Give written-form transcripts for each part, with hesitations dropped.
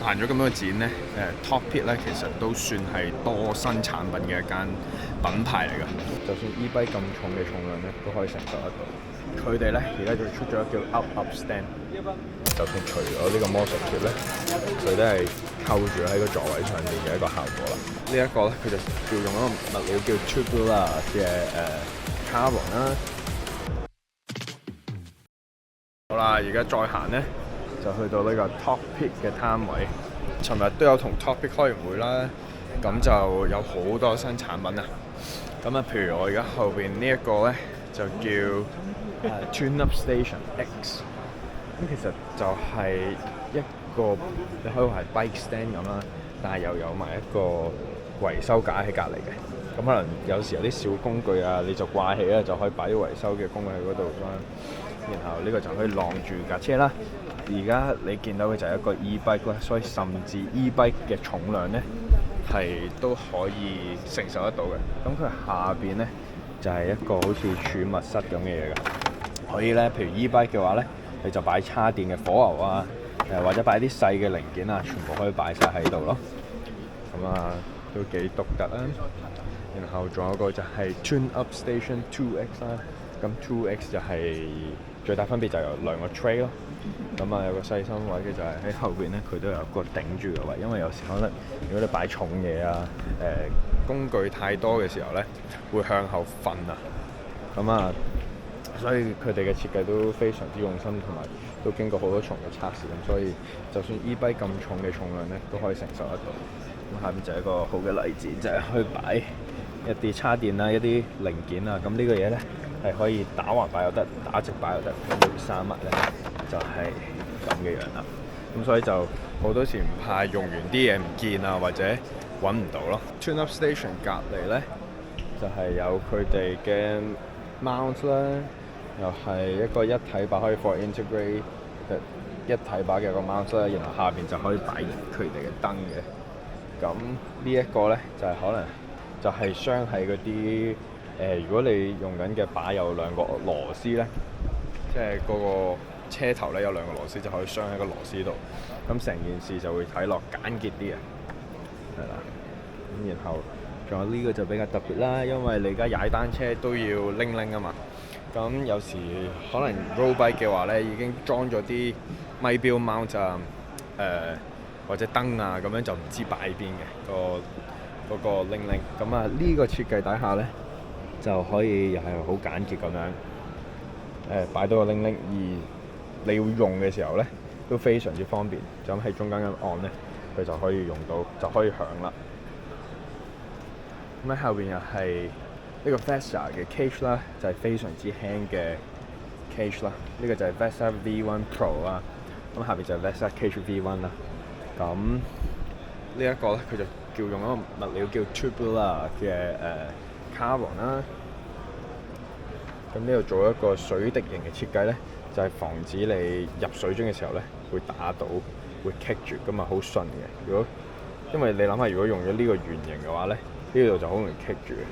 辦咗咁多展咧，Top-It 咧其實都算係多新產品嘅一間品牌嚟㗎。就算 e-bike 咁重嘅重量咧，都可以承受得到。佢哋咧而家仲出咗叫 Up Stand， 就算除咗呢個魔術貼咧，佢都係扣住喺個座位上面嘅一個效果啦。呢一個咧佢就叫用一個物料叫 Tubular 嘅carbon 啦。好啦，而家再行咧，就去到呢個 Top-It 嘅攤位。尋日都有同 Top-It 開完會啦，咁就有好多新產品啊。咁啊，譬如我而家後邊呢一個咧，就叫Tune Up Station X。咁其實就係一個你可以話係 bike stand 咁啦，但係又有埋一個維修架喺隔離嘅。咁可能有時有啲小工具啊，你就掛起咧，就可以擺啲維修嘅工具喺嗰度啦。然後呢個就可以晾住架車啦。而家你見到嘅就係一個 e-bike 啦，所以甚至 e-bike 嘅重量咧係都可以承受得到嘅。咁佢下邊咧就係一個好似儲物室咁嘅嘢㗎。可以咧，譬如 e-bike 嘅話咧，你就擺叉電嘅火牛啊，或者擺啲細嘅零件啊，全部可以擺晒喺度咯。咁啊，都幾獨特啊！然後仲有個就係 Tune Up Station 2X 啦。咁 2X 就係最大分別就有兩個 tray 咯。咁啊有個細心位嘅就係喺後邊咧，佢都有個頂住嘅位，因為有時可能如果你擺重嘢啊，工具太多嘅時候咧，會向後瞓啊。咁啊，所以佢哋嘅設計都非常之用心，同埋都經過好多重嘅測試。咁所以就算 e-bike 咁重嘅重量咧，都可以承受得到。咁下邊就係一個好嘅例子，就係可以擺一啲叉電啊、一啲零件啊。咁呢個嘢咧係可以打橫擺又得，打直擺又得。咁三物咧就係咁嘅樣啦。咁所以就好多時唔怕用完啲嘢唔見啊，或者揾唔到咯。Tune Up Station 隔離咧就係有佢哋嘅 mount 啦，又係一個一體把可以 for integrate 一體把嘅一個 mount 啦，然後下邊就可以擺佢哋嘅燈嘅。咁呢一個咧就係可能就係鑲喺嗰啲如果你用緊嘅把有兩個螺絲咧，即係嗰個車頭咧有兩個螺絲就可以鑲喺個螺絲度，咁成件事就會睇落簡潔啲啊，係啦。咁然後仲有呢個就比較特別啦，因為你而家踩單車都要拎拎啊嘛。咁有時可能 road bike 嘅話咧，已經裝咗啲咪錶 mount 啊，或者燈啊，咁樣就唔知擺邊嘅嗰個拎拎。咁啊呢個設計底下咧，就可以又係好簡潔咁樣擺到個拎拎，而你要用嘅時候咧都非常之方便，就咁喺中間咁按咧，佢就可以用到，就可以響啦。咁喺後邊又係呢個 Vesta 嘅 cage 啦，就係非常之輕嘅 cage 啦。呢個就係 Vesta V1 Pro 啦。咁下邊就係 Vesta Cage V1 啦。咁呢一個咧，佢就叫用一個物料叫 Tubular 嘅carbon 啦。咁呢度做一個水滴型嘅設計咧，就係防止你入水樽嘅時候咧會打到，會棘住，咁啊好順嘅。因為你諗下，如果用咗呢個圓形嘅話咧，呢度就好容易棘住嘅。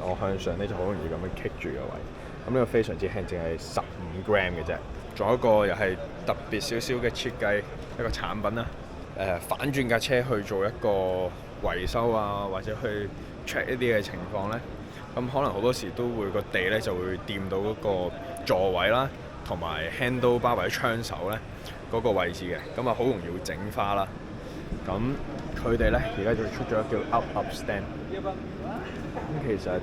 我向上咧就好容易咁樣棘住嘅位。咁呢個非常之輕，淨係15 gram 嘅啫。仲有一個又係特別少少嘅設計，一個產品啦。反轉架車去做一個維修啊，或者去 check 一啲嘅情況咧，咁可能好多時都會個地咧就會掂到嗰個座位啦，同埋 handle bar 或者槍手咧嗰個位置嘅，咁啊好容易會整花啦。咁佢哋咧而家就出咗叫 Up Stand， 咁其實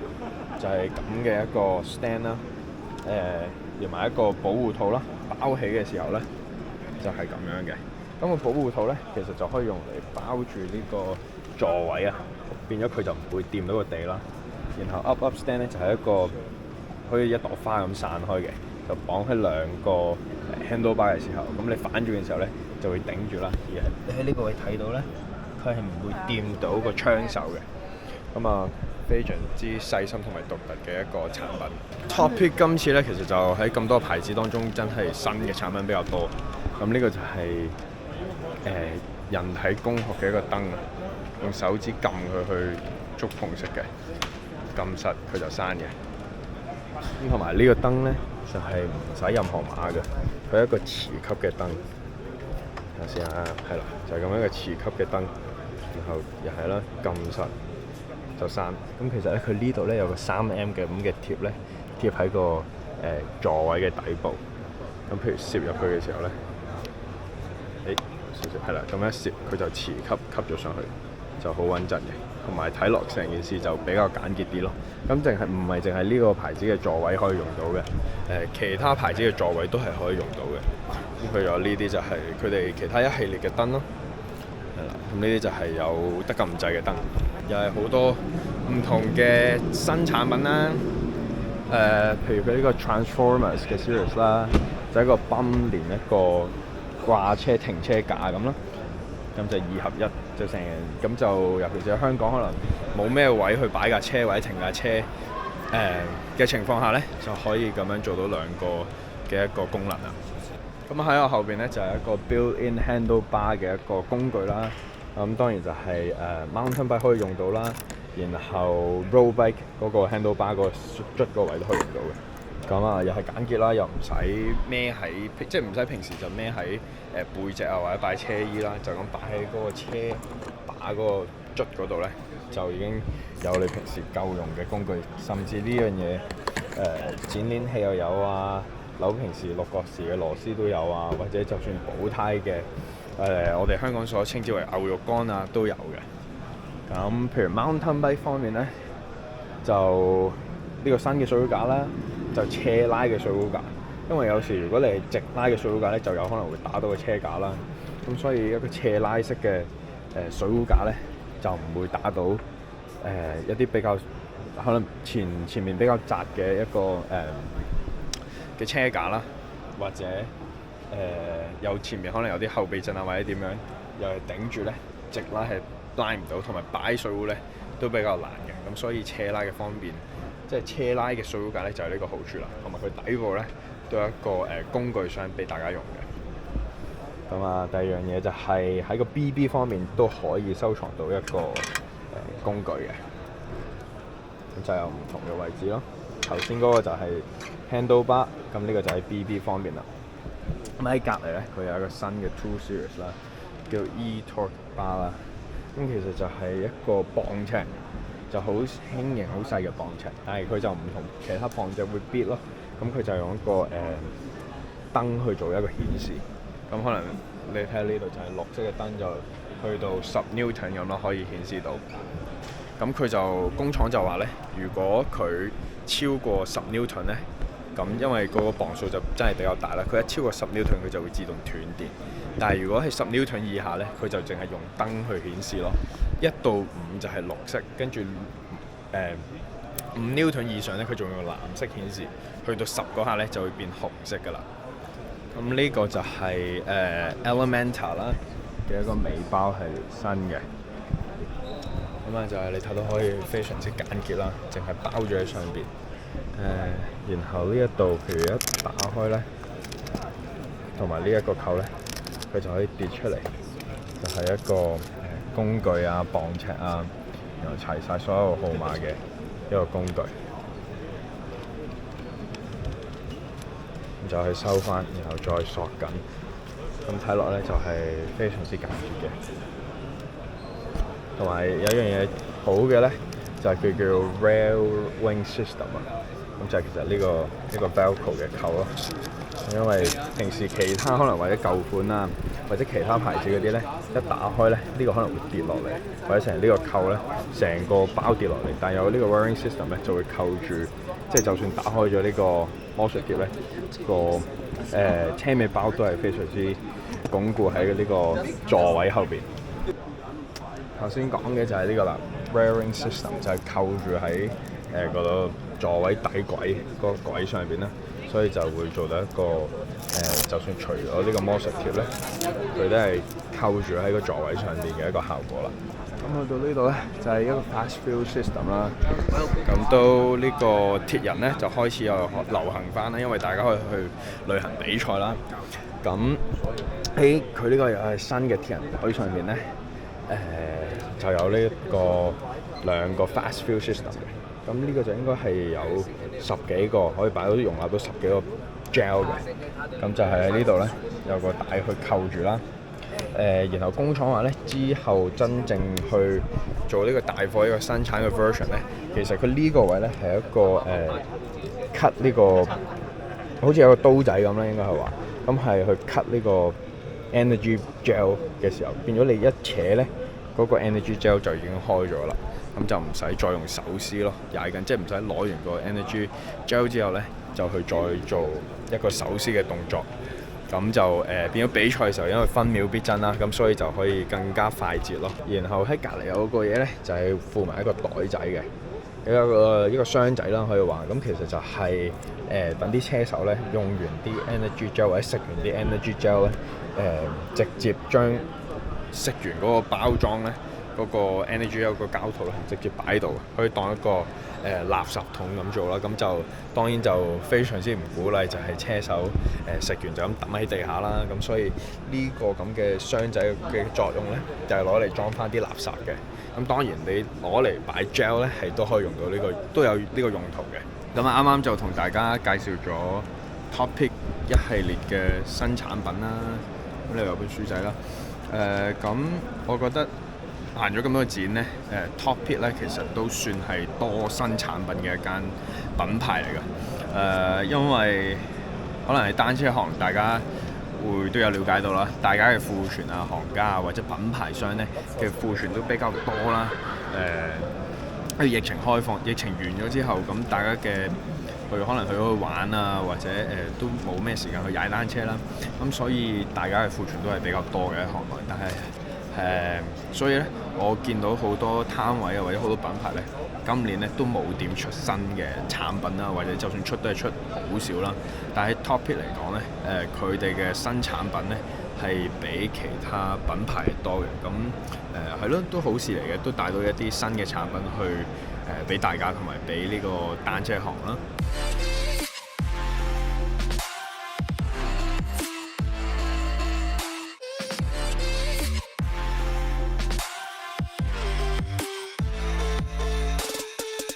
就係咁嘅一個 stand 啦，連埋一個保護套啦，包起嘅時候咧就係咁樣嘅。咁個保護套咧，其實就可以用嚟包住呢個座位啊，變咗佢就唔會掂到個地啦。然後 Up Stand 咧就係一個好似一朵花咁散開嘅，就綁喺兩個 handle bar 嘅時候，咁你反轉嘅時候咧就會頂住啦。而你喺呢個位睇到咧，佢係唔會掂到個槍手嘅。咁啊，非常之細心同埋獨特嘅一個產品。Top-It 今次咧，其實就喺咁多牌子當中，真係新嘅產品比較多。咁呢個就係人體工學嘅一個燈啊，用手指撳佢去觸碰式嘅，撳實佢就閂嘅。咁同埋呢個燈咧就係唔使任何碼嘅，佢係一個磁吸嘅燈。睇下先啊，係啦，就係咁樣嘅磁吸嘅燈，然後又係啦，撳實就閂。咁其實咧，佢呢度咧有個3M 嘅咁嘅貼咧，貼喺個座位嘅底部。咁譬如攝入去嘅時候咧，少少係啦，咁一攝佢就磁吸咗上去，就好穩陣嘅。同埋睇落成件事就比較簡潔啲咯。咁淨係唔係淨係呢個牌子嘅座位可以用到嘅？其他牌子嘅座位都係可以用到嘅。咁佢有呢啲就係佢哋其他一系列嘅燈咯。係啦，咁呢啲就係有得撳掣嘅燈，又係好多唔同嘅新產品啦。譬如佢呢個 Transformers 嘅 series 啦，就係一個泵連一個掛車停車架咁咯。咁就2合1，就成咁就尤其是喺香港可能冇咩位去擺架車或者停架車嘅情況下咧，就可以咁樣做到兩個嘅一個功能啊。咁喺我後邊咧就係一個 built-in handlebar 嘅一個工具啦。咁當然就係mountain bike 可以用到啦，然後 road bike 嗰個 handlebar 個捽個位都可以用到嘅。咁啊，又係簡潔啦，又唔使孭喺，即係唔使平時就孭喺背脊啊，或者擺車衣啦，就咁擺喺嗰個車把嗰個捽嗰度咧，就已經有你平時夠用嘅工具。甚至呢樣嘢剪鏈器又有啊，扭平時六角匙嘅螺絲都有啊，或者就算補胎嘅我哋香港所稱之為牛肉乾啊都有嘅。咁譬如 mountain bike 方面咧，就呢個新嘅水壺架啦。就斜拉嘅水壺架，因為有時如果你係直拉嘅水壺架咧，就有可能會打到個車架啦。咁所以一個斜拉式嘅水壺架咧，就唔會打到一啲比較可能前面比較窄嘅一個嘅車架啦，或者有前面可能有啲後備震啊，或者點樣又係頂住咧，直拉係拉唔到，同埋擺水壺咧都比較難嘅。咁所以斜拉嘅方面。即係車拉嘅水壺架咧，就係呢個好處啦。同埋佢底部咧都有一個工具箱俾大家用嘅。咁啊，第二樣嘢就係喺個 BB 方面都可以收藏到一個工具嘅。咁就有唔同嘅位置咯。頭先嗰個就係 handlebar， 咁呢個就喺 BB 方面啦。咁喺隔離咧，佢有一個新嘅 Tool Series 啦，叫 E-Torque Bar 啦。咁其實就係一個磅尺。就好輕型、好細嘅磅尺，但係佢就唔同其他磅尺會 beat 咯。咁佢就用一個燈去做一個顯示。咁可能你睇下呢度就係綠色嘅燈，就去到10 Newton 咁咯，可以顯示到。咁佢就工廠就話咧，如果佢超過10 Newton 咧，咁因為嗰個磅數就真係比較大啦。佢一超過10 Newton，佢就會自動斷電。但係如果係10 Newton 以下咧，佢就淨係用燈去顯示咯。1到5就係綠色，跟住5 Newton 以上咧，佢仲用藍色顯示。去到10嗰下咧，就會變紅色㗎啦。咁呢個就係Elementa 啦嘅一個尾包係新嘅。咁啊就係你睇到可以非常之簡潔啦，淨係包住喺上邊。然後呢一度譬如一打開咧，同埋呢一個扣咧，佢就可以跌出嚟，就係一個工具啊、磅尺啊，然後齊晒所有號碼嘅一個工具。咁就去收翻，然後再索緊。咁睇落咧就係非常之簡潔嘅。同埋有一樣嘢好嘅咧，就係佢叫 Rail Wing System 啊。咁就係其實呢個 Velcro 嘅扣咯。因為平時其他可能或者舊款啊，或者其他牌子嗰啲咧，一打開咧，呢個可能會跌落嚟，或者成呢個扣咧，成個包跌落嚟。但係有呢個 Wearing System 咧，就會扣住，即係就算打開咗呢個魔術貼咧，個車尾包都係非常之鞏固喺呢個座位後邊。頭先講嘅就係呢個啦 ，Wearing System 就係扣住喺嗰度座位底軌個軌上邊啦。所以就會做到一個就算除咗呢個魔術貼咧，佢都係扣住喺個座位上邊嘅一個效果啦。咁去到呢度咧，就係一個 fast fuel system 啦。咁都呢個鐵人咧就開始有流行翻啦，因為大家可以去旅行比賽啦。咁喺佢呢個又係新嘅鐵人隊上面咧，就有呢兩個 fast fuel system 嘅。咁呢個就應該係有10幾個可以擺到容納到10幾個 gel 嘅，咁就係喺呢度咧有個帶去扣住啦。然後工廠話咧，之後真正去做呢個大貨呢個生產嘅 version 咧，其實佢呢個位咧係一個cut 呢個好似有個刀仔咁啦，應該係話，咁係去 cut 呢個 energy gel 嘅時候，變咗你一扯咧，嗰個 energy gel 就已經開咗啦，咁就唔使再用手撕咯，踩緊，即係唔使攞完個 energy gel 之後咧，就去再做一個手撕嘅動作。咁就變咗比賽嘅時候，因為分秒必爭啦，咁所以就可以更加快捷咯。然後喺隔離有個嘢咧，就係附埋一個袋仔嘅，一個箱仔啦，可以話。咁其實就係等啲車手咧用完啲 energy gel 或者食完啲 energy gel 咧，直接將食完嗰個包裝咧，嗰個 energy gel 個膠套咧，直接擺喺度，可以當一個垃圾桶咁做啦。咁就當然就非常之唔鼓勵，就係車手食完就咁抌喺地下啦。咁所以呢個咁嘅箱仔嘅作用咧，就係攞嚟裝翻啲垃圾嘅。咁當然你攞嚟擺 gel 咧，係都可以用到呢個，都有呢個用途嘅。咁啊，啱啱就同大家介紹咗 Topic 一系列嘅新產品啦。咁你有本書仔啦。咁我覺得行咗咁多展咧，Topic 咧其實都算係多新產品嘅一間品牌嚟㗎。因為可能係單車行，大家都有了解到啦，大家嘅庫存啊、行家啊或者品牌商咧嘅庫存都比較多啦。疫情開放、疫情完咗之後，咁大家嘅可能去玩啊，或者都冇咩時間去踩單車啦。咁所以大家嘅庫存都係比較多嘅喺行內，但係所以咧，我見到好多攤位啊，或者好多品牌咧，今年咧都冇點出新嘅產品啦，或者就算出都係出好少啦。但係 Topic 嚟講咧，佢哋嘅新產品咧係比其他品牌多嘅。咁係咯，都好事嚟嘅，都帶到一啲新嘅產品去俾大家同埋俾呢個單車行啦。